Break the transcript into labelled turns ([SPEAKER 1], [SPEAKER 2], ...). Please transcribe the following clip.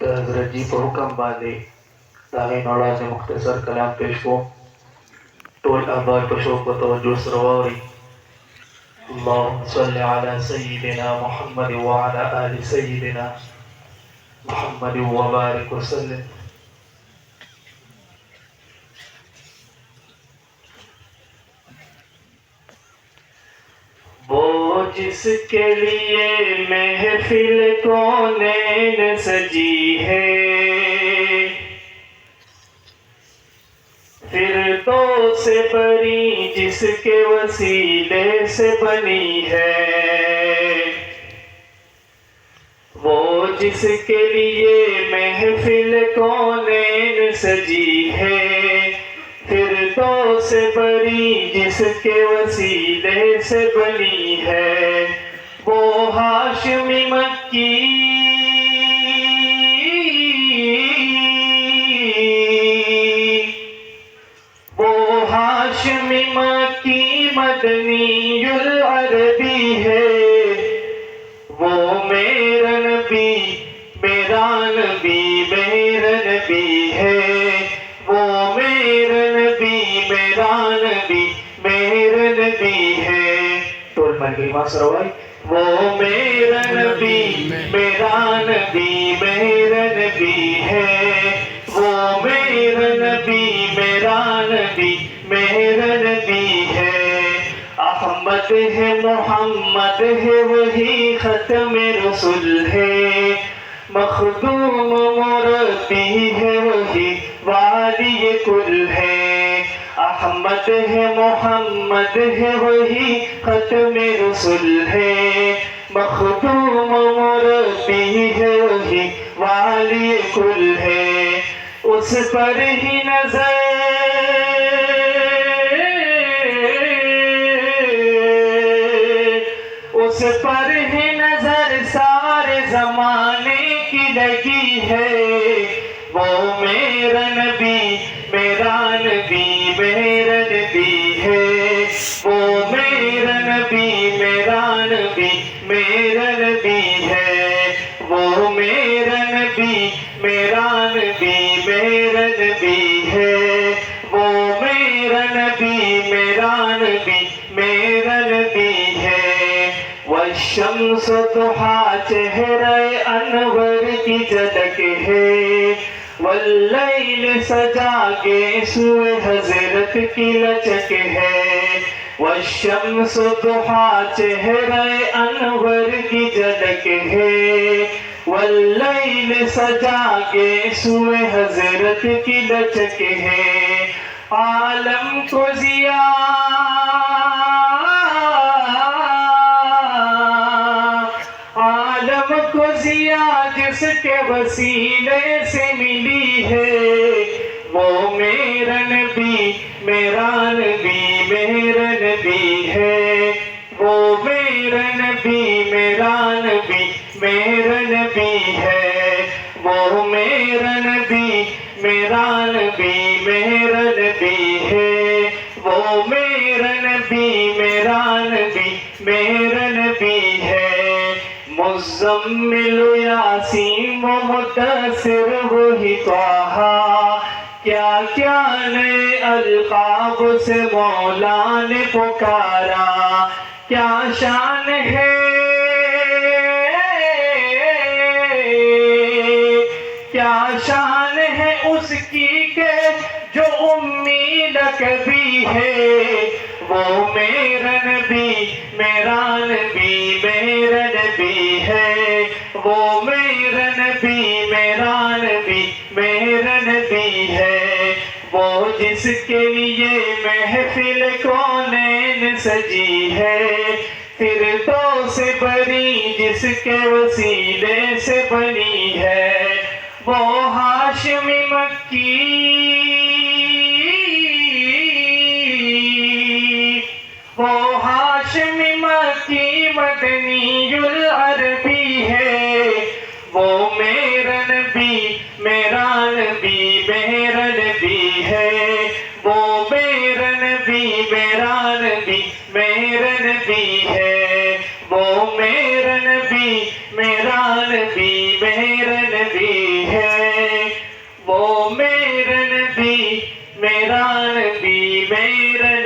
[SPEAKER 1] حضرت جی په حکم باندې د هغې نه وړاندې مختصر کلام پیش کوم. ټول احباب په شوق و توجه سره واورئ. اللهم صل على سيدنا محمد وعلى آل سيدنا محمد وبارك وسلم. وہ جس کے لیے محفل کونین سجی ہے، فردوس بری جس کے وسیلے سے بنی ہے. وہ جس کے لیے محفل کونین سجی ہے، فردوس بری جس کے وسیلے سے بنی ہے. وہ ہاشمی مکی مکی مدنی العربی ہے. وہ میرا نبی میرا نبی میرا نبی ہے. وہ میرا نبی میرا نبی میرا نبی ہے. ٹول ملکی ماں سروائی. وہ میرا نبی میرا نبی میرا نبی ہے. وہ میرا نبی میرا نبی میرا نبی ہے. احمد ہے محمد ہے وہی ختم رسول ہے. مخدوم مربی ہے وہی والی کل ہے. احمد ہے محمد ہے وہی ختم رسول ہے. مخدوم مربی ہے وہی والی کل ہے. اس پر ہی نظر اس پر ہی نظر سارے زمانے کی لگی ہے. وہ میرا نبی میرا نبی میرا نبی ہے. وہ میرا نبی میرا نبی میرا نبی ہے. وہ میرا نبی میرا نبی میرا نبی ہے. وہ میرا نبی میرا نبی میرا نبی ہے. والشمس ضحا چہرہ انور کی جھلک ہے. واللیل سجا کے سوئے حضرت کی لچک ہے. والشمس ضحا چہرہ انور کی جھلک ہے. واللیل سجا کے سوئے حضرت کی لچک ہے. عالم کو ضیاء جس کے وسیلے سے ملی ہے. وہ میرا نبی میرا نبی میرا نبی ہے. وہ میرا نبی میرا نبی میرا نبی ہے. وہ میرا نبی میرا نبی میرا نبی ہے. وہ میرا نبی میرا نبی میرا نبی ہے. مزمل یاسین و مدثر وہی طٰہٰ. کیا کیا نئے القاب سے مولا نے پکارا. کیا شان ہے کیا شان ہے اس کی کہ جو امی لقبی ہے. وہ میرا نبی میرا نبی میرا نبی ہے. وہ میرا نبی میرا نبی میرا نبی ہے. وہ جس کے لیے محفل کونین سجی ہے، فردوس بری جس کے وسیلے سے بنی ہے. وہ ہاشمی مکی وہ ہاشمی مکی مدنی العربی ہے. وہ میرا نبی میرا نبی میرا نبی ہے. وہ میرا نبی میرا نبی میرا نبی ہے. وہ میرا نبی میرا نبی میرا نبی ہے. میرا نبی میرا